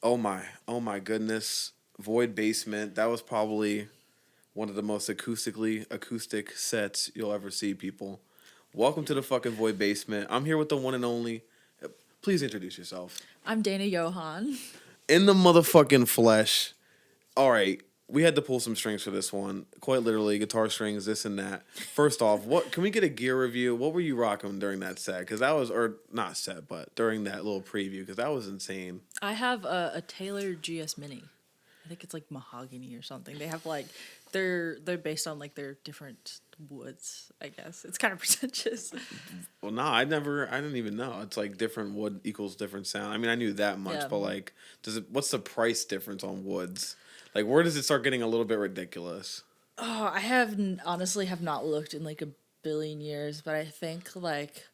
Oh my goodness. Void Basement. That was probably one of the most acoustic sets you'll ever see, people. Welcome to the fucking Void Basement. I'm here with the one and only. Please introduce yourself. I'm Johann. In the motherfucking flesh. All right. We had to pull some strings for this one. Quite literally, guitar strings, this and that. First off, what can we get a gear review? What were you rocking during that set? Because that was, or not set, but during that little preview, because that was insane. I have a Taylor GS Mini. I think it's like mahogany or something. They have like they're based on like their different woods. I guess it's kind of pretentious. Well, no, I didn't even know. It's like different wood equals different sound. I mean, I knew that much, Yeah. but like, what's the price difference on woods? Like, where does it start getting a little bit ridiculous? Oh, honestly have not looked in like a billion years, but I think like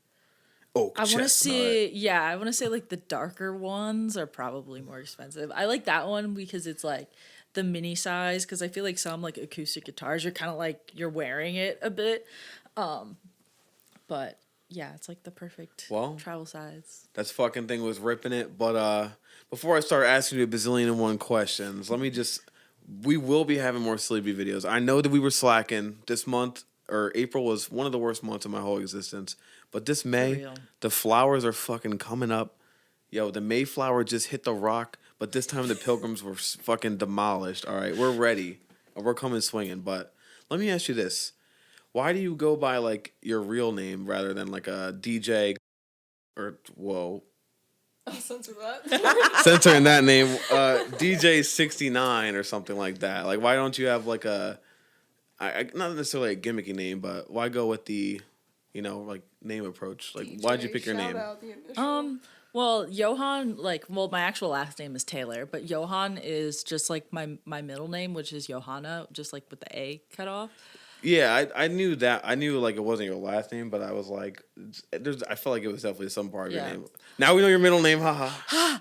Oak I want to chestnut. see. I want to say like the darker ones are probably more expensive. I like that one because it's like the mini size. Because I feel like some like acoustic guitars, you're kind of like you're wearing it a bit. But yeah, it's like the perfect travel size. That fucking thing was ripping it. But before I start asking you a bazillion and one questions, we will be having more Sleepy videos. I know that we were slacking this month, or April was one of the worst months of my whole existence. But this May, the flowers are fucking coming up. Yo, the Mayflower just hit the rock, but this time the Pilgrims were fucking demolished. All right, we're ready. And we're coming swinging. But let me ask you this. Why do you go by, like, your real name rather than, like, a DJ or, whoa. I'll censor that. Censoring that name. DJ 69 or something like that. Like, why don't you have, like, not necessarily a gimmicky name, but why go with the, like, name approach? Like, DJ, why'd you pick your shout name? Out the initial. Well, Johann, my actual last name is Taylor, but Johann is just like my middle name, which is Johanna, just like with the A cut off. Yeah, I knew that. I knew, like, it wasn't your last name, but I was like, I felt like it was definitely some part of your name. Now we know your middle name, haha.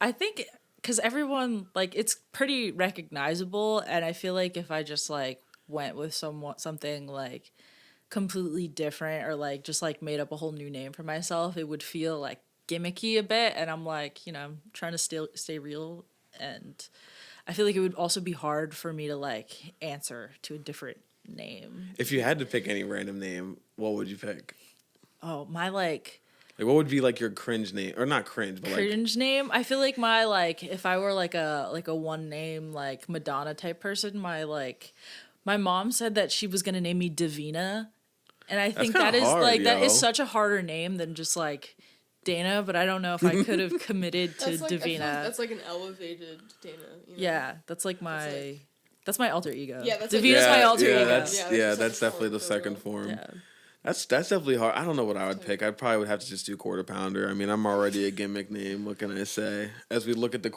I think because everyone, like, it's pretty recognizable, and I feel like if I just, like, went with something, like, completely different or, like, just, like, made up a whole new name for myself, it would feel, like, gimmicky a bit, and I'm, like, I'm trying to stay real, and I feel like it would also be hard for me to, like, answer to a different name. If you had to pick any random name, what would you pick? Oh, my, like what would be, like, your cringe name? Or not cringe, but, cringe name? I feel like my, like, if I were, like a one name, like, Madonna type person, my mom said that she was going to name me Davina. And I think that is, hard, like, that yo. is such a harder name than just, like, Dana, but I don't know if I could have committed to That's like, Davina. that's like an elevated Dana. Yeah, that's like that's my alter ego. Yeah, that's Davina's my alter ego. That's definitely the second form. Yeah. That's definitely hard. I don't know what I would pick. I probably would have to just do Quarter Pounder. I mean, I'm already a gimmick name. What can I say? As we look at the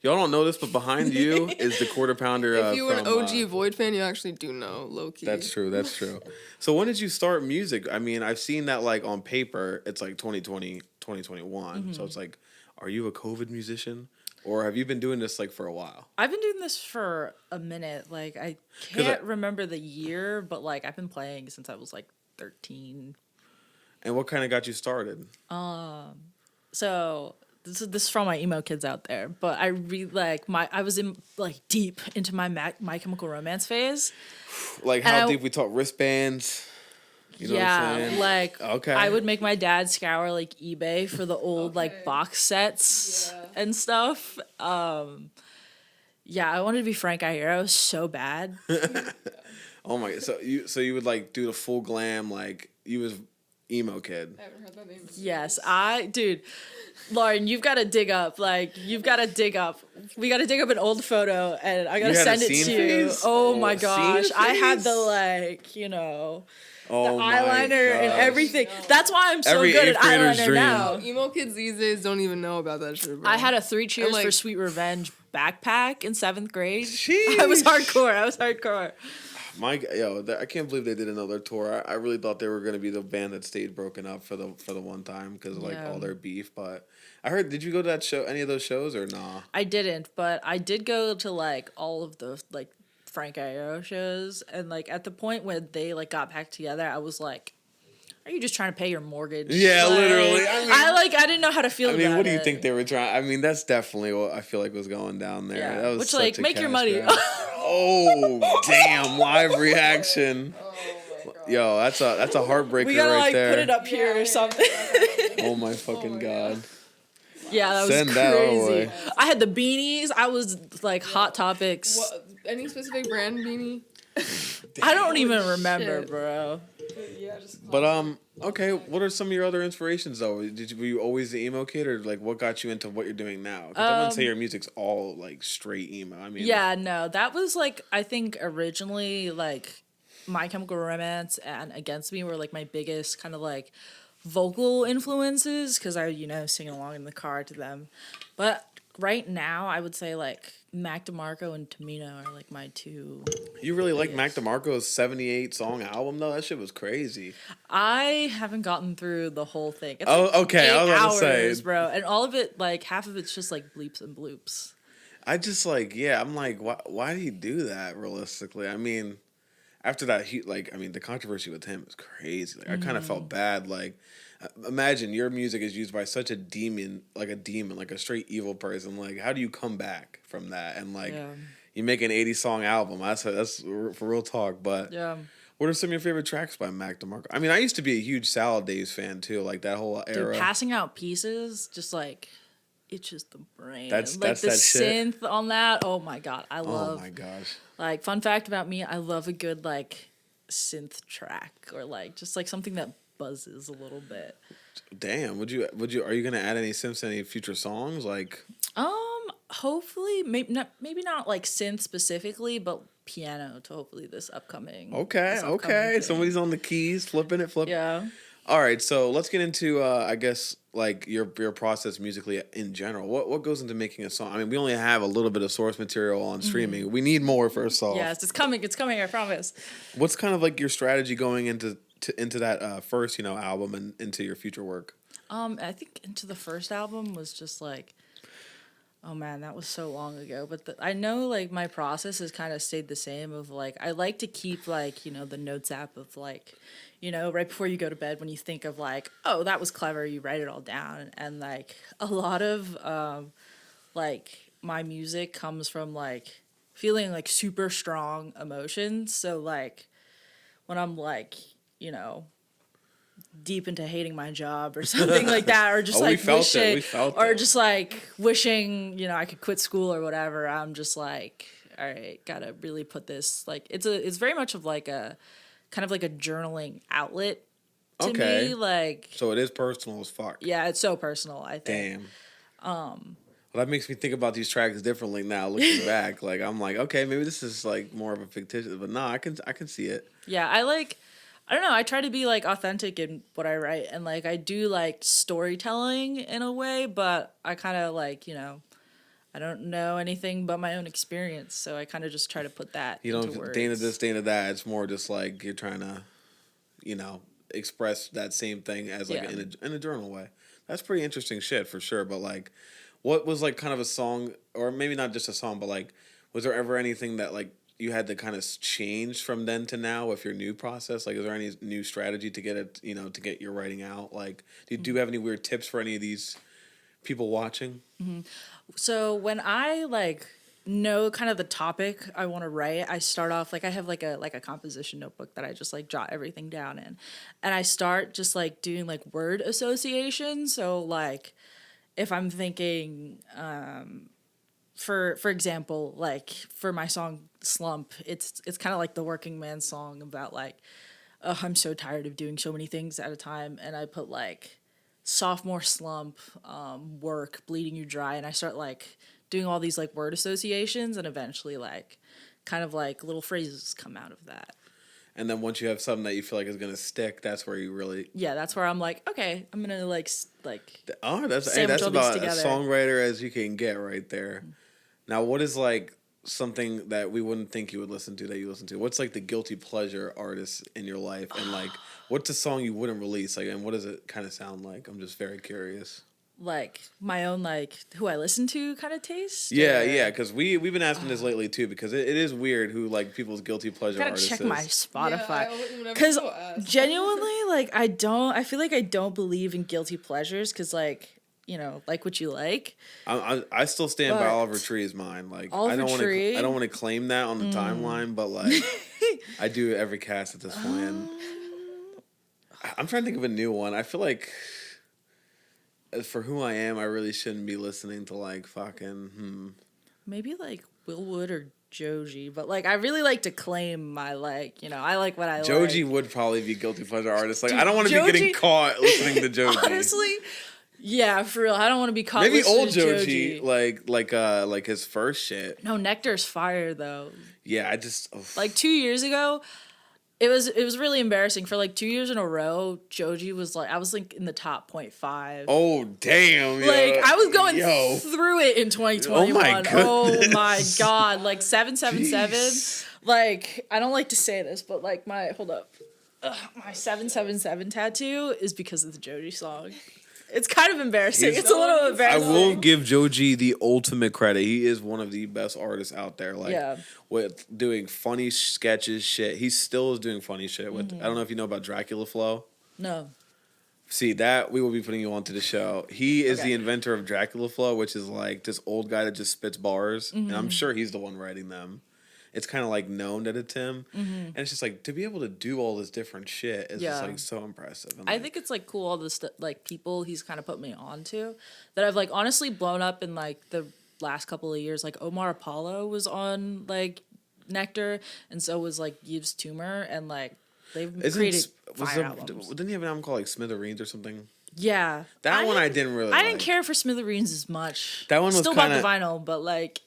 y'all don't know this, but behind you is the Quarter Pounder. If you were an OG Void fan, you actually do know, low key. That's true. So when did you start music? I mean, I've seen that, like, on paper, it's like 2020, 2021. Mm-hmm. So it's like, are you a COVID musician? Or have you been doing this, like, for a while? I've been doing this for a minute. Like, I can't remember the year, but, like, I've been playing since I was, like, 13. And what kind of got you started? So this is for all my emo kids out there, but I really I was in, like, deep into my My Chemical Romance phase. Like, how deep we talk? Wristbands? You know what I'm saying? Like, okay. I would make my dad scour, like, eBay for the old like box sets and stuff. Yeah, I wanted to be Frank Iero so bad. Oh my! So you would, like, do the full glam, like, you was emo kid. I haven't heard that name. Yes, dude. Lauren, you've got to dig up. We got to dig up an old photo, and I got to send it to you. Oh my gosh, I had the, like, the eyeliner and everything. That's why I'm so good at eyeliner now. Emo kids these days don't even know about that shit, bro. I had a 3 Cheers for Sweet Revenge backpack in 7th grade. Jeez. I was hardcore. I can't believe they did another tour. I really thought they were going to be the band that stayed broken up for the one time because of, like, all their beef. But I heard, did you go to that show, any of those shows, or nah? I didn't, but I did go to, like, all of those, like, Frank Iero shows, and, like, at the point when they, like, got back together, I was like, are you just trying to pay your mortgage? Yeah, Like, literally. I didn't know how to feel. I mean, about what do you it. think they were trying? I mean, that's definitely what I feel like was going down there. Yeah. That was Which, such like, a make your cash money. grab. Oh, damn! Live reaction. Oh my god. Yo, that's a heartbreaker We gotta right like there. put it up here or something. Oh my fucking god! Yeah, that was Send that our crazy. way. I had the beanies. I was like Hot Topics. What? Any specific brand beanie? I don't even remember, shit. bro. Yeah, just. But okay. What are some of your other inspirations though? Were you always the emo kid, or like what got you into what you're doing now? Because I wouldn't say your music's all like straight emo. I mean, Yeah, no, that was like I think originally like My Chemical Romance and Against Me were like my biggest kind of like vocal influences because I sing along in the car to them. But right now, I would say like Mac DeMarco and Tamino are like my two. You really like Mac DeMarco's 78 song album though? That shit was crazy. I haven't gotten through the whole thing. It's Oh, like okay, I was about to say. hours, bro, and all of it like half of it's just like bleeps and bloops. I just like, yeah, I'm like, why did he do that realistically? I mean, after that, the controversy with him is crazy. Like, I kind of felt bad. Like, imagine your music is used by such a demon, like a straight evil person. Like, how do you come back from that? And like, Yeah. you make an 80-song album. That's for real talk. But Yeah. what are some of your favorite tracks by Mac DeMarco? I mean, I used to be a huge Salad Days fan too. Like that whole era. Dude, passing out pieces, just like itches the brain. That's like the that shit. synth on that. Oh my god, I love. Oh my gosh. Like fun fact about me, I love a good like synth track or like just like something that buzzes a little bit. Damn, are you gonna add any synths to any future songs? Like, Hopefully, maybe not like synth specifically, but piano to hopefully this upcoming. okay, thing. somebody's on the keys, flipping it. Yeah. All right, so let's get into I guess like your process musically in general. What goes into making a song? I mean, we only have a little bit of source material on streaming. We need more first off. Yes, it's coming. It's coming. I promise. What's kind of like your strategy going into that first album and into your future work? I think into the first album was just like, oh man, that was so long ago. But I know like my process has kind of stayed the same. Of like, I like to keep like the notes app of like, right before you go to bed when you think of like, oh, that was clever, you write it all down. And like a lot of like my music comes from like feeling like super strong emotions. So like when I'm like, deep into hating my job or something like that, or just We felt it. just like wishing I could quit school or whatever. I'm just like, all right, gotta really put this like it's very much of like a kind of like a journaling outlet to me. Like, so it is personal as fuck. yeah, it's so personal. I think. Damn. Well, that makes me think about these tracks differently now. Looking back, like I'm like, okay, maybe this is like more of a fictitious, but no, I can see it. Yeah, I don't know. I try to be like authentic in what I write, and like I do like storytelling in a way, but I kind of like I don't know anything but my own experience, so I kind of just try to put that. You into don't words. Dana this, Dana that. It's more just like you're trying to, express that same thing as like in a journal way. That's pretty interesting shit for sure. But like, what was like kind of a song, or maybe not just a song, but like, was there ever anything that like you had to kind of change from then to now with your new process? Like, is there any new strategy to get it, to get your writing out? Like, do you have any weird tips for any of these people watching? Mm-hmm. So when I like know kind of the topic I want to write, I start off like I have like a composition notebook that I just like jot everything down in, and I start just like doing like word association. So like if I'm thinking for example, like for my song Slump, it's kind of like the working man song about like, oh, I'm so tired of doing so many things at a time, and I put like sophomore slump, work, bleeding you dry, and I start like doing all these like word associations, and eventually like kind of like little phrases come out of that. And then once you have something that you feel like is gonna stick, that's where you really that's where I'm like, okay, I'm gonna like that's sandwich all these about together. as songwriter as you can get right there. Mm-hmm. Now, what is like something that we wouldn't think you would listen to that you listen to? What's like the guilty pleasure artist in your life, and like what's a song you wouldn't release? Like, and what does it kind of sound like? I'm just very curious. like my own like who I listen to kind of taste. Yeah, or- yeah, because we've been asking this lately too, because it is weird who like people's guilty pleasure Gotta artists check is. my Yeah, Spotify. whenever Because people ask. genuinely, like, I feel like I don't believe in guilty pleasures because, like, you know, like what you like. I still stand by But- Oliver Tree as mine. Like Oliver I don't want to Tree? I don't want to claim that on the timeline, but like I do every cast at this point. I'm trying to think of a new one. I feel like for who I am, I really shouldn't be listening to like fucking. Maybe like Willwood or Joji, but like I really like to claim my like, you know, I like what I Joji like. would probably be guilty pleasure artist. Like Dude, I don't want to be Joji- getting caught listening to Joji. Honestly, yeah, for real. I don't want to be caught. Maybe listening old to Joji, like his first shit. No, Nectar's fire though. Yeah, I just Like 2 years ago, it was really embarrassing. For like 2 years in a row, Joji was like I was like in the top 0.5. Oh damn! Like yo. I was going Yo. through it in 2021. Oh my Oh goodness. my god! Like 777. Jeez. Like I don't like to say this, but like my hold up, my 777 tattoo is because of the Joji song. It's kind of embarrassing. He's- It's a little I embarrassing. will give Joji the ultimate credit. He is one of the best artists out there. Like Yeah. with doing funny sketches, shit. He still is doing funny shit. With I don't know if you know about Dracula Flow. No. See that we will be putting you onto the show. He is Okay. the inventor of Dracula Flow, which is like this old guy that just spits bars, and I'm sure he's the one writing them. It's kind of like known that it's him, and it's just like to be able to do all this different shit is just Yeah. like so impressive. And, I like, think it's like cool all the like people he's kind of put me onto that I've like honestly blown up in like the last couple of years. Like Omar Apollo was on like Nectar, and so was like Yves Tumor, and like they've created fire albums. didn't he have an album called like Smithereens or something? Yeah, That one I didn't- didn't really. I didn't like. care for Smithereens as much. That one was still bought the kinda- vinyl, but like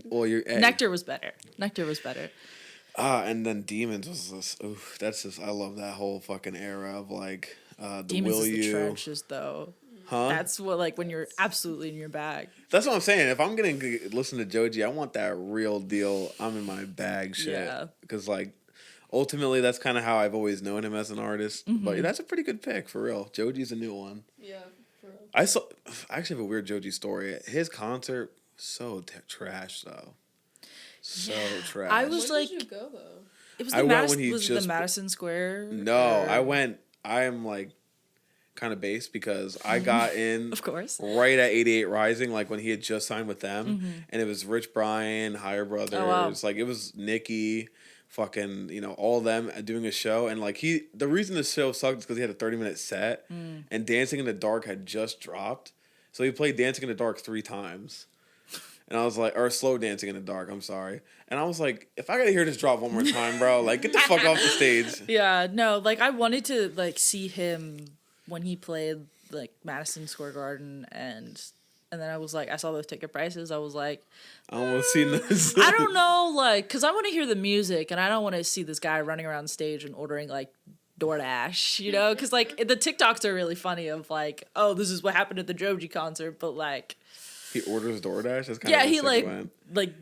Well, you're hey. Nectar was better. Nectar was better. And then Demons was this. Oof, that's just I love that whole fucking era of like the Demons Will is the You, trenches though. huh? That's what like when you're absolutely in your bag. That's what I'm saying. If I'm gonna listen to Joji, I want that real deal. I'm in my bag shit. Yeah. Because like, ultimately, that's kind of how I've always known him as an artist. Mm-hmm. But that's a pretty good pick for real. Joji's a new one. Yeah, for real. I actually have a weird Joji story. His concert so trash though. So trash. I was When like- did you go though? It was I the went when he was it just- the Madison Square. No, or- I went. I am like kind of based because I got in Of course. right at 88 Rising, like when he had just signed with them, and it was Rich Brian, Higher Brothers, Mm-hmm. Oh, wow. like it was Nicki, fucking all of them doing a show, and like the reason the show sucked is because he had a 30-minute set, Mm. and Dancing in the Dark had just dropped, so he played Dancing in the Dark 3 times. And I was like, or Slow Dancing in the Dark, I'm sorry. And I was like, if I gotta hear this drop one more time, bro, like get the fuck off the stage. Yeah, no, like I wanted to like see him when he played like Madison Square Garden, and then I was like, I saw those ticket prices. I was like, I almost seen this. I don't know, like, cause I want to hear the music, and I don't want to see this guy running around stage and ordering like DoorDash, you know, cause like the TikToks are really funny of like, oh, this is what happened at the Joji concert, but like, He orders DoorDash. That's kind yeah, of he like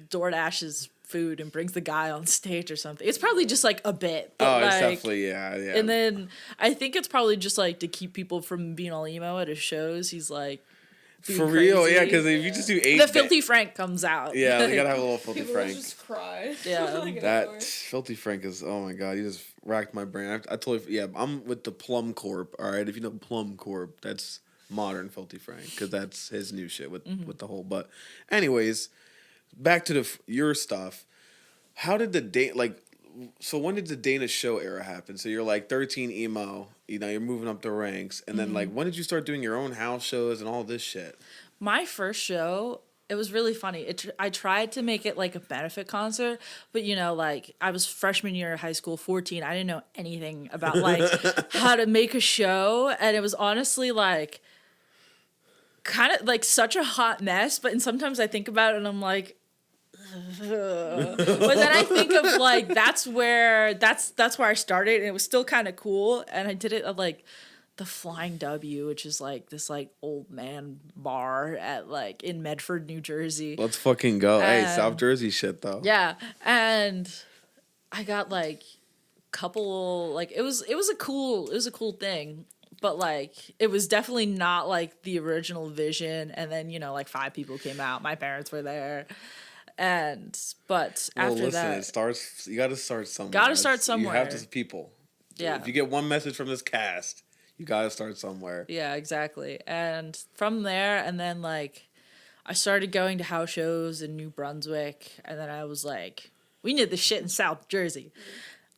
DoorDashes food and brings the guy on stage or something. It's probably just like a bit. But, Oh, it's like, definitely yeah. And then I think it's probably just like to keep people from being all emo at his shows. He's like being for real, crazy. yeah. Because if you just do 8, The Filthy Frank comes out. yeah, they gotta have a little Filthy People Frank. just cry. Yeah. Like, That everywhere. Filthy Frank is oh my god, he just racked my brain. I totally yeah. I'm with the Plum Corp. All right, if you know Plum Corp, that's modern Filthy Frank because that's his new shit with the whole. But anyways, back to your stuff. How did the date like? So when did the Dana show era happen? So you're like 13 emo, you're moving up the ranks, and then like when did you start doing your own house shows and all this shit? My first show, it was really funny. I tried to make it like a benefit concert, but like I was freshman year of high school, 14. I didn't know anything about like how to make a show, and it was honestly like kind of like such a hot mess. But sometimes I think about it and I'm like, ugh. But then I think of like that's where I started, and it was still kind of cool. And I did it at like the Flying W, which is like this like old man bar at like in Medford, New Jersey. Let's fucking go. Hey, Um, South Jersey shit though. Yeah, and I got like couple like it was a cool thing, but like it was definitely not like the original vision. And then like 5 people came out. My parents were there, but Well, after listen, that, it starts. You got to start somewhere. Gotta start You have somewhere. to people. Yeah. If you get one message from this cast, you got to start somewhere. Yeah, exactly. And from there, and then like I started going to house shows in New Brunswick, and then I was like, we need this shit in South Jersey.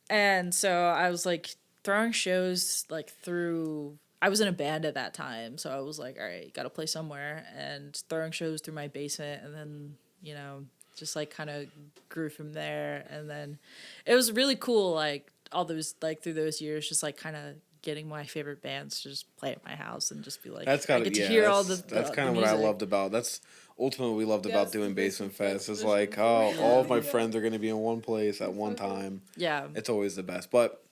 And so I was like throwing shows like through. I was in a band at that time, so I was like, all right, gotta play somewhere, and throwing shows through my basement, and then just like kind of grew from there, and then it was really cool, like all those like through those years, just like kind of getting my favorite bands to just play at my house and just be like, That's I kind get of to hear all that's the kind of what I music. loved about. That's ultimately what we loved about Yes, doing the Basement Fest. It's tradition like, for oh, all of my yeah. friends are going to be in one place at one time. Yeah. It's always the best. But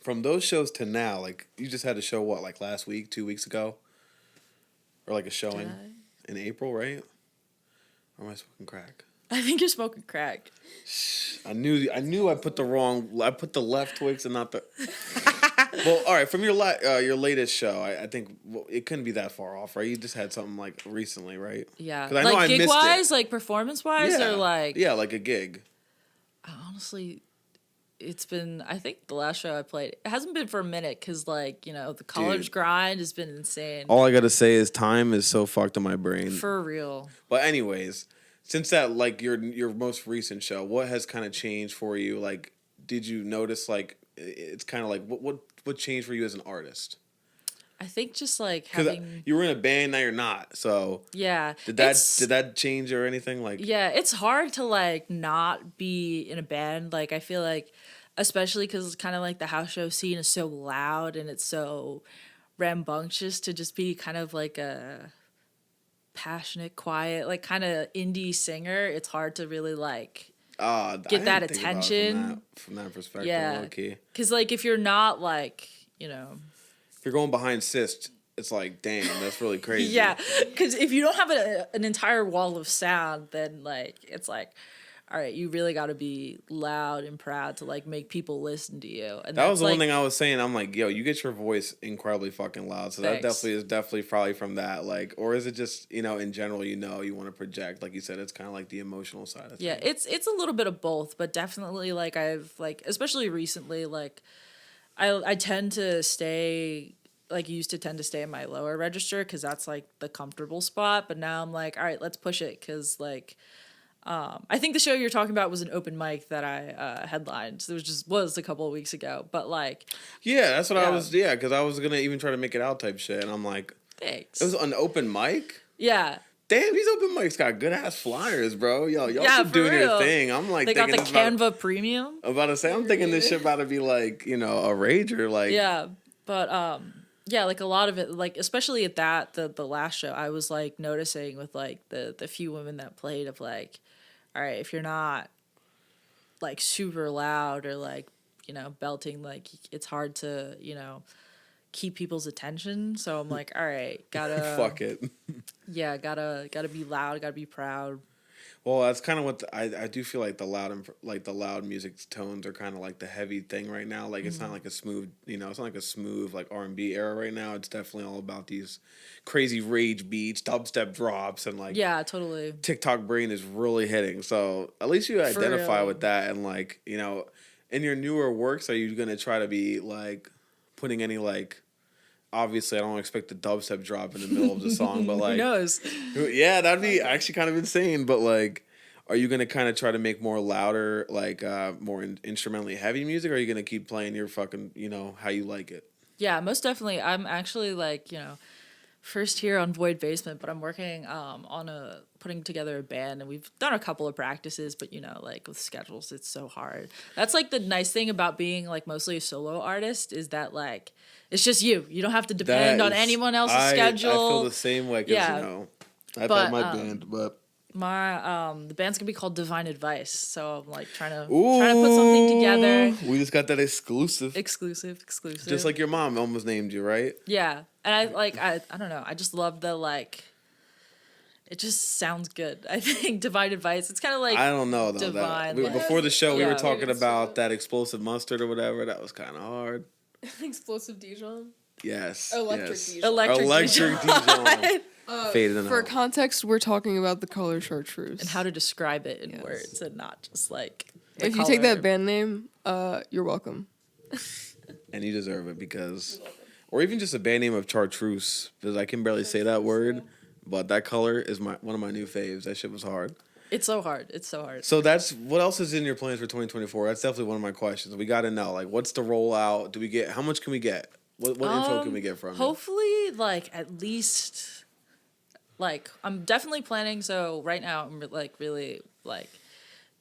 from those shows to now, like you just had a show what, like last week, 2 weeks ago, or like a showing in April, right? Or am I smoking crack? I think you're smoking crack. I knew I put the left Twix and not the. Well, all right. From your latest show, I think it couldn't be that far off, right? You just had something like recently, right? Yeah. 'Cause I know Like I gig missed wise, it. like performance wise, or like yeah, like a gig. honestly, it's been, I think the last show I played, it hasn't been for a minute because like the college Dude. grind has been insane. All I gotta say is time is so fucked in my brain. For real. But anyways, since that like your most recent show, what has kind of changed for you? Like, did you notice like it's kind of like what changed for you as an artist? I think just like Because having you were in a band, now you're not. So yeah. did that change or anything? Like Yeah, it's hard to like not be in a band. Like I feel like, especially because it's kind of like the house show scene is so loud and it's so rambunctious, to just be kind of like a passionate, quiet, like kind of indie singer. It's hard to really like get that attention from that perspective. Yeah, Okay. because like if you're not like If you're going behind Syst, it's like, damn, that's really crazy. yeah, because if you don't have an entire wall of sound, then like it's like, all right, you really got to be loud and proud to like make people listen to you. And That was the like, one thing I was saying. I'm like, yo, you get your voice incredibly fucking loud. So that Thanks. definitely probably from that. Like, or is it just, in general, you want to project, like you said, it's kind of like the emotional side of things. Yeah, it's a little bit of both, but definitely like I've like, especially recently, like I tend to stay, like used to tend to stay in my lower register because that's like the comfortable spot. But now I'm like, all right, let's push it, because like I think the show you're talking about was an open mic that I headlined. So it was a couple of weeks ago, but like Yeah, that's what I Yeah. was. Yeah, because I was gonna even try to make it out type shit, and I'm like, thanks. it was an open mic. Yeah. Damn, these open mics got good ass flyers, bro. Y'all Yeah, keep for doing your real. thing. I'm like, They got the thinking this about, Canva Premium. I'm about to say, I'm thinking this shit about to be like, a rager, like. Yeah, but yeah, like a lot of it, like especially at the last show, I was like noticing with like the few women that played of like, all right, if you're not like super loud or like belting, like it's hard to keep people's attention. So I'm like, all right, gotta Fuck it. yeah, gotta be loud, gotta be proud. Well, that's kind of what I do feel like the loud music tones are kind of like the heavy thing right now. Like it's not like a smooth, it's not like a smooth like R&B era right now. It's definitely all about these crazy rage beats, dubstep drops, and like Yeah, totally. TikTok brain is really hitting. So at least you identify real. with that, and like in your newer works, are you gonna try to be like putting any like? Obviously, I don't expect the dubstep drop in the middle of the song, but like, Who knows? yeah, that'd be actually kind of insane. But like, are you gonna kind of try to make more louder, like more instrumentally heavy music, or are you gonna keep playing your fucking, how you like it? Yeah, most definitely. I'm actually like, first here on theVoidbasement, but I'm working on putting together a band, and we've done a couple of practices, but like with schedules, it's so hard. That's like the nice thing about being like mostly a solo artist, is that like it's just you. You don't have to depend on anyone else's schedule. I feel the same way. 'Cause, Yeah. I've But, had my band, but My the band's gonna be called Divine Advice, so I'm like trying to put something together. We just got that exclusive. Exclusive. Just like your mom almost named you, right? Yeah, and I don't know. I just love the like. It just sounds good. I think Divine Advice. It's kind of like I don't know though. divine. That, like, before the show, we Yeah. were talking It's about so- that explosive mustard or whatever. That was kind of hard. Explosive Dijon. Yes. Electric yes. Dijon. Electric Dijon. Faded in For out. context, we're talking about the color chartreuse. And how to describe it in Yes. words and not just like the If you take color. that band name, you're welcome. And you deserve it because, or even just a band name of chartreuse, because I can barely say that word, but that color is one of my new faves. That shit was hard. It's so hard. It's so hard. So that's what else is in your plans for 2024? That's definitely one of my questions. We got to know, like, what's the rollout? Do we get? How much can we get? What info can we get from you? Hopefully, like at least, like I'm definitely planning. So right now, I'm like really like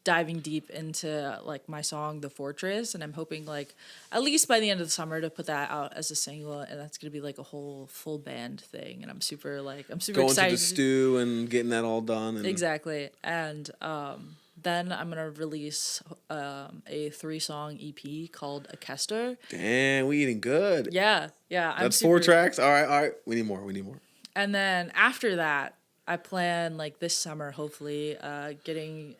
diving deep into like my song "The Fortress," and I'm hoping like at least by the end of the summer to put that out as a single, and that's gonna be like a whole full band thing. And I'm super Going excited. to the stew and getting that all done. And Exactly, and then I'm gonna release a 3-song EP called "Akester." Damn, we eating good. Yeah. That's 4 tracks. All right. We need more. And then after that, I plan like this summer, hopefully, getting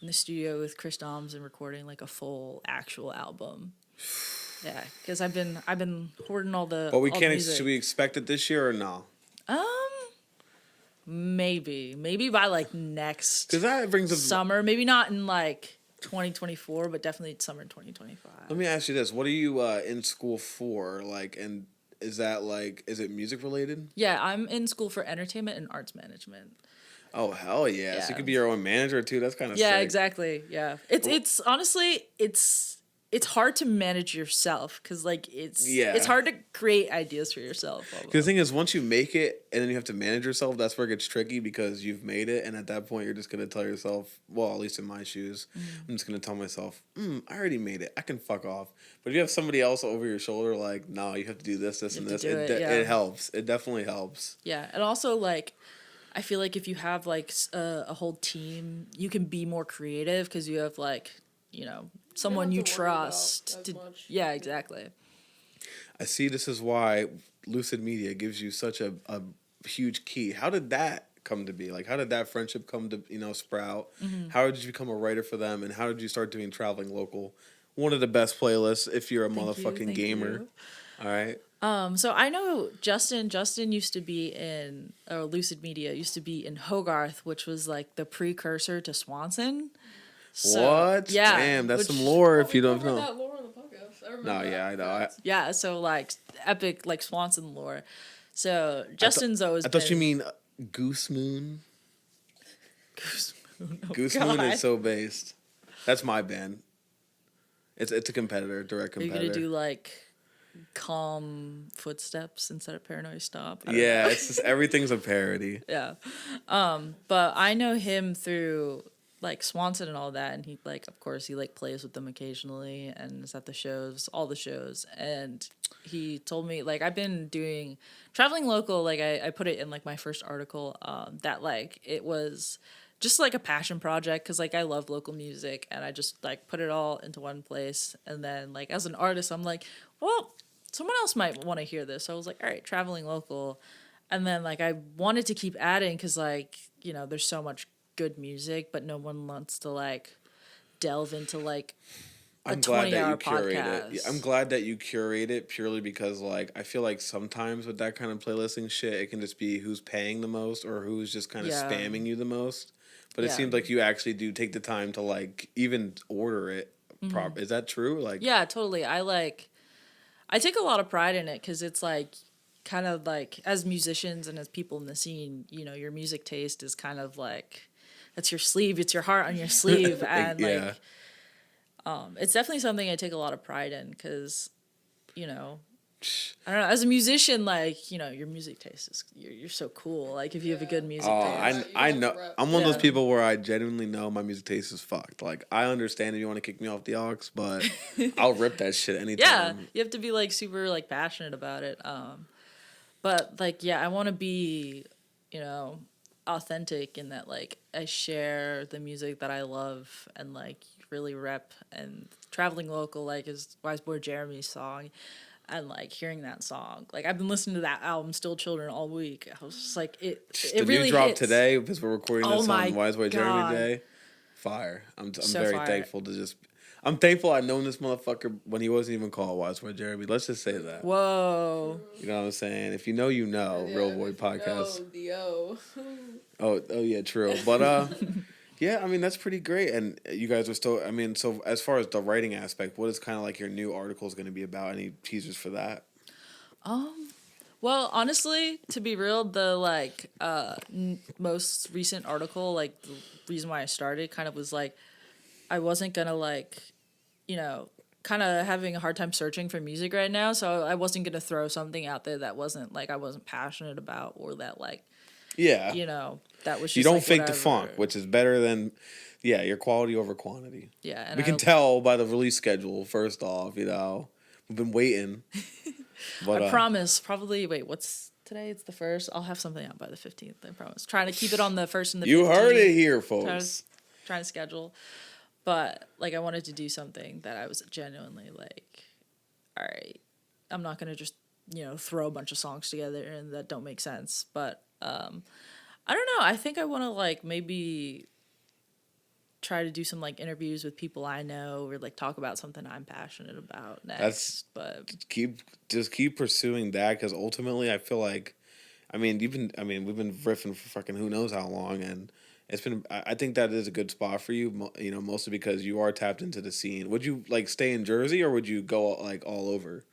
in the studio with Chris Doms and recording like a full actual album. Yeah, because I've been hoarding all the. But we all the can't. music. Should we expect it this year or no? Maybe by like next Because that brings up. summer. Maybe not in like 2024, but definitely summer 2025. Let me ask you this: what are you in school for? Like, and is it music related? Yeah, I'm in school for entertainment and arts management. Oh hell yeah! So you Yeah. could be your own manager too. That's kind of Yeah, sick. exactly. Yeah, it's honestly it's hard to manage yourself because like it's hard to create ideas for yourself. Because the thing is, once you make it and then you have to manage yourself, that's where it gets tricky because you've made it, and at that point, you're just gonna tell yourself, well, at least in my shoes, I'm just gonna tell myself, I already made it. I can fuck off. But if you have somebody else over your shoulder, like, no, you have to do this, You and have this, to do it, yeah. it helps. It definitely helps. Yeah, and also like I feel like if you have like a whole team, you can be more creative because you have like someone you have to worry about trust. as much. Yeah, exactly. I see. This is why Lucid Media gives you such a huge key. How did that come to be? Like, how did that friendship come to sprout? How did you become a writer for them, and how did you start doing Traveling Local? One of the best playlists if you're a motherfucking thank gamer. you. All right. So I know Justin. Justin used to be in Lucid Media. Used to be in Hogarth, which was like the precursor to Swanson. So, What? Yeah. Damn, that's which- some lore if you don't Covered know. that lore on the podcast. I remember No, that. yeah, I know. Yeah, so like epic like Swanson lore. So Justin's always. I thought you been- mean Goose Moon. Goose Moon. Oh, Goose Moon God. is so based. That's my band. It's a competitor, direct Are you competitor. gonna do like calm footsteps instead of paranoid stop? I don't Yeah, know. it's just everything's a parody. Yeah. But I know him through like Swanson and all that, and he like of course he like plays with them occasionally and is at the shows, all the shows. And he told me like I've been doing Traveling Local, like I put it in like my first article, that like it was just like a passion project because like I love local music and I just like put it all into one place. And then like as an artist I'm like, well, someone else might want to hear this. So I was like, all right, Traveling Local. And then like I wanted to keep adding because like there's so much good music, but no one wants to like delve into like a I'm glad that 20-hour you curate podcast. it. Yeah, I'm glad that you curate it purely because like I feel like sometimes with that kind of playlisting shit, it can just be who's paying the most or who's just kind of Yeah. spamming you the most. But it Yeah. seems like you actually do take the time to like even order it. Is that true? Like, Yeah, totally. I take a lot of pride in it because it's like kind of like as musicians and as people in the scene, your music taste is kind of like that's your sleeve, it's your heart on your sleeve, and yeah. it's definitely something I take a lot of pride in because I don't know, as a musician, like your music taste is you're so cool. Like if you have a good music Oh, taste. I have to know. rep. I'm one of those Yeah. people where I genuinely know my music taste is fucked. Like I understand if you want to kick me off the aux, but I'll rip that shit anytime. Yeah, you have to be like super like passionate about it. But like I want to be, authentic in that like I share the music that I love and like really rep. And Traveling Local like is Wise Boy Jeremy's song. And like hearing that song, like I've been listening to that album "Still Children" all week. I was just like, it The really new drop hits. today because we're recording Oh this my on Wise Boy Jeremy God. Day. Fire! I'm So very fire. thankful to just. I'm thankful I've known this motherfucker when he wasn't even called Watch for Jeremy. Let's just say that. Whoa. You know what I'm saying? If you know, you know. Yeah, Real if Boy you Podcast. know, D.O. Oh yeah, true. But yeah, I mean that's pretty great. And you guys are still. I mean, so as far as the writing aspect, what is kind of like your new article is going to be about? Any teasers for that? Well, honestly, to be real, the like most recent article, like the reason why I started kind of was like I wasn't gonna like, you know, kind of having a hard time searching for music right now, so I wasn't gonna throw something out there that wasn't like I wasn't passionate about or that like, Yeah. you know, that was just You don't like, fake the whatever. funk, which is better than, yeah, your quality over quantity. Yeah, and We can tell by the release schedule. First off, you know, we've been waiting. But I promise. Probably. Wait, what's today? It's the 1st. I'll have something out by the 15th. I promise. Trying to keep it on the 1st and the 15th. you heard it here, Trying folks. trying to schedule, but like I wanted to do something that I was genuinely like, all right, I'm not gonna just throw a bunch of songs together and that don't make sense. But I don't know. I think I want to like maybe try to do some like interviews with people I know or like talk about something I'm passionate about next. But Keep pursuing that because ultimately I feel like, we've been riffing for fucking who knows how long, and it's been. I think that is a good spot for you. You know, mostly because you are tapped into the scene. Would you like stay in Jersey or would you go like all over?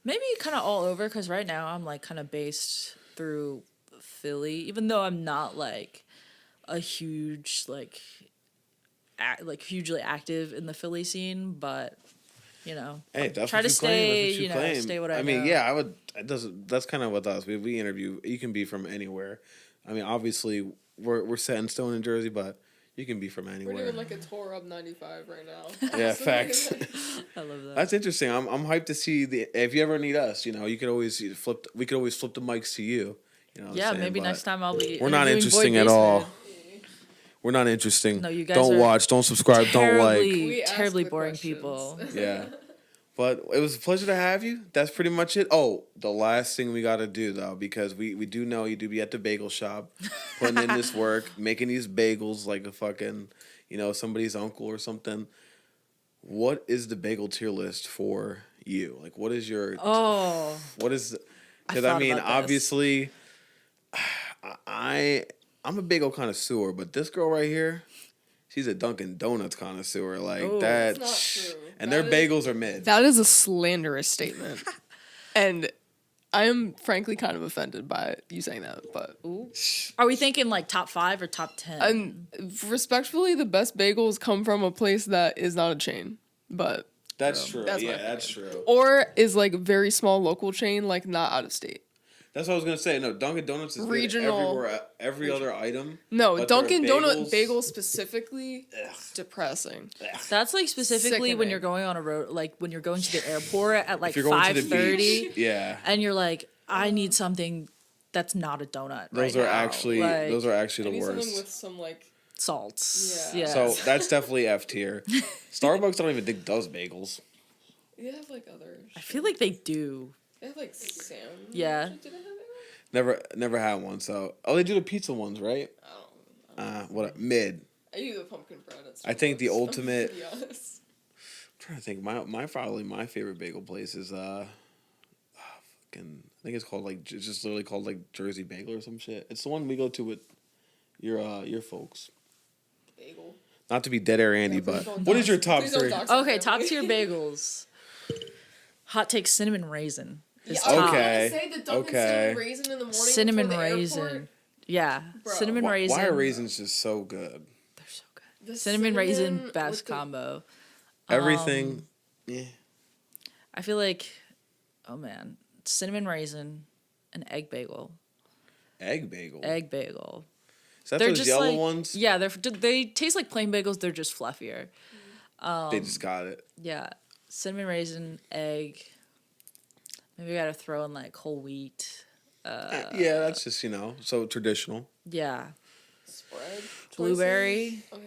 maybe kind of all over because right now I'm like kind of based through Philly, even though I'm not like a huge like hugely active in the Philly scene, but Hey, that's try what to you stay, claim. That's what you claim. stay what I mean, know. yeah, I would. It doesn't. That's kind of with us. We interview. You can be from anywhere. I mean, obviously, we're set in stone in Jersey, but you can be from We're anywhere. doing like a tour up 95 right now. Yeah, facts. I love that. That's interesting. I'm hyped to see the. If you ever need us, you could always flip. We could always flip the mics to you. You know. What Yeah, I'm saying? maybe But next time I'll be. We're not interviewing interesting at all. Voidbasement. We're not interesting. No, you guys don't are watch. Don't subscribe. Don't like. We ask terribly the boring questions. people. Yeah. But it was a pleasure to have you. That's pretty much it. Oh, the last thing we got to do, though, because we do know you do be at the bagel shop, putting in this work, making these bagels like a fucking, somebody's uncle or something. What is the bagel tier list for you? Like, what is your... Oh. What is... Because, thought about this. obviously, I'm a bagel connoisseur, but this girl right here... She's a Dunkin' Donuts connoisseur, like Oh, that. that's not true. And That their is- bagels are mid. That is a slanderous statement. And I am frankly kind of offended by you saying that. But Are we thinking like top 5 or top 10? and respectfully, the best bagels come from a place that is not a chain, but That's true. That's my Yeah, that's true. or is like a very small local chain, like not out of state. That's what I was gonna say. No, Dunkin' Donuts is Regional. good everywhere. Every other item. No, but Dunkin' their Donut bagels specifically, depressing. That's like specifically when Sickening. you're going on a road, like when you're going to the airport at like If you're going to the 5:30, beach, yeah, and you're like, I need something that's not a donut. those right are now. actually Like, those are I actually need the something worst. with some like salts. Yeah. Yeah. So that's definitely F tier. Starbucks, I don't even think does bagels. they have like other. I feel like they do. They have like salmon. Yeah. Did they have that? Never had one. So they do the pizza ones, right? What mid? I eat the pumpkin bread. At I think the Starbucks, ultimate- To be honest. I'm trying to think. My favorite bagel place is fucking. I think it's called like it's just literally called like Jersey Bagel or some shit. It's the one we go to with your folks. Bagel. Not to be dead air Andy, Yeah, please but don't what is dox- your top please don't 3? dox my Okay, top family. tier bagels. Hot take cinnamon raisin. Is Yeah, I was top. gonna Okay, say the Dunkin' okay. cinnamon raisin in the morning. Cinnamon before the raisin. airport. Yeah. Bro, Cinnamon raisin. Why are raisins just so good? They're so good. The Cinnamon raisin with best the- combo. Everything. Yeah. I feel like, oh man, cinnamon raisin, an egg bagel, Egg bagel. egg bagel. Is that They're those just yellow like, ones? Yeah, they taste like plain bagels. They're just fluffier. They just got it. Yeah, cinnamon raisin, egg. Maybe I gotta throw in like whole wheat. Yeah, that's just so traditional. Yeah, Spread. blueberry. choices. Okay.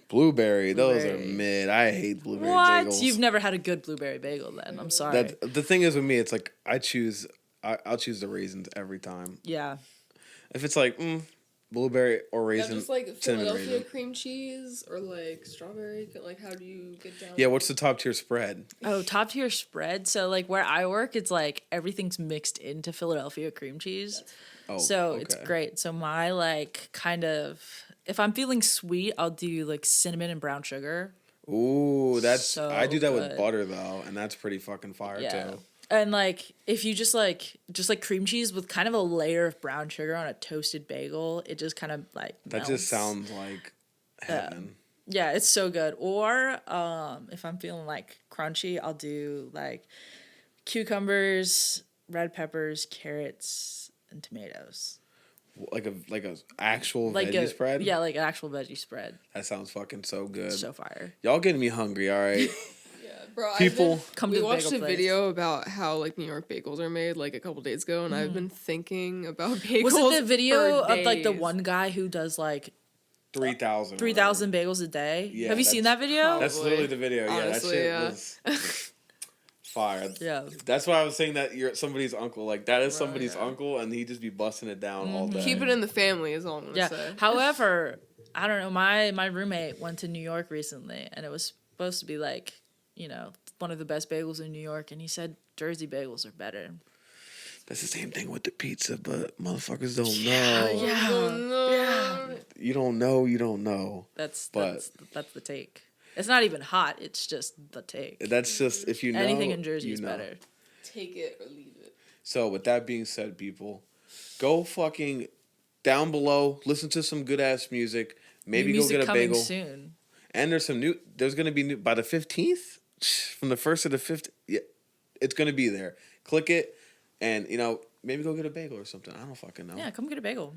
Blueberry, those are Blueberry. mid. I hate blueberry What? bagels. You've never had a good blueberry bagel then? I'm sorry. That the thing is with me, it's like I'll choose the raisins every time. Yeah. If it's like, blueberry or Yeah, raisin, just like cinnamon Philadelphia raisin. cream cheese or like strawberry. Like, how do you get down? Yeah, what's the top tier spread? Oh, top tier spread. So like where I work, it's like everything's mixed into Philadelphia cream cheese. Oh, So okay. it's great. So my like kind of if I'm feeling sweet, I'll do like cinnamon and brown sugar. Ooh, that's So I do that with good. butter though, and that's pretty fucking fire Yeah. too. And like if you just like cream cheese with kind of a layer of brown sugar on a toasted bagel, it just kind of like That melts. just sounds like heaven. Yeah, it's so good. Or if I'm feeling like crunchy, I'll do like cucumbers, red peppers, carrots, and tomatoes. Like a actual Like veggie a spread. Yeah, like an actual veggie spread. That sounds fucking so good. So fire. Y'all getting me hungry, all right? Yeah, bro. People- Come We to the watched bagel a place. video about how like New York bagels are made like a couple days ago, and I've been thinking about bagels. Was it the video for of like the days. one guy who does like 3,000. 3,000 bagels a day? Yeah, Have you seen that that's- video? That's literally the video. Honestly, yeah, that shit was fire. Yeah. That's why I was saying that you're somebody's uncle. Like that is somebody's yeah. uncle, and he just be busting it down all day. Keep it in the family is all I'm gonna Yeah. say. However, I don't know. My roommate went to New York recently, and it was supposed to be like, one of the best bagels in New York, and he said Jersey bagels are better. That's the same thing with the pizza, but motherfuckers don't know. Yeah. no. You don't know. You don't know. That's But- that's the take. It's not even hot. It's just the take. That's just if you know Anything in Jersey you is know. better. Take it or leave it. So with that being said, people, go fucking down below. Listen to some good ass music. Maybe New go music get a coming bagel. soon. And there's some new. There's gonna be new by the 15th. From the 1st to the 5th. Yeah, it's gonna be there. Click it, and maybe go get a bagel or something. I don't fucking know. Yeah, come get a bagel.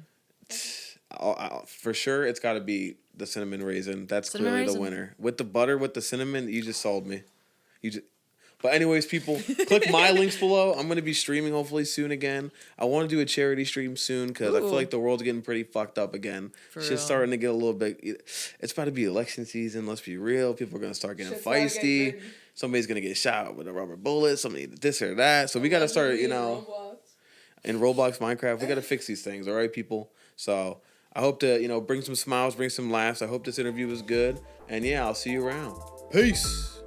For sure, it's got to be the cinnamon raisin. That's Cinnamon clearly raisin. the winner. With the butter, with the cinnamon, you just sold me. But anyways, people, click my links below. I'm gonna be streaming hopefully soon again. I want to do a charity stream soon because I feel Ooh. like the world's getting pretty fucked up again. For Shit's real. starting to get a little bit. It's about to be election season. Let's be real. People are gonna start getting Shit's gotta get feisty. gritty. Somebody's gonna get shot with a rubber bullet. Somebody this or that. So we gotta start. Roblox. In Roblox, Minecraft, we got to fix these things, all right, people? So I hope to, bring some smiles, bring some laughs. I hope this interview was good. And yeah, I'll see you around. Peace.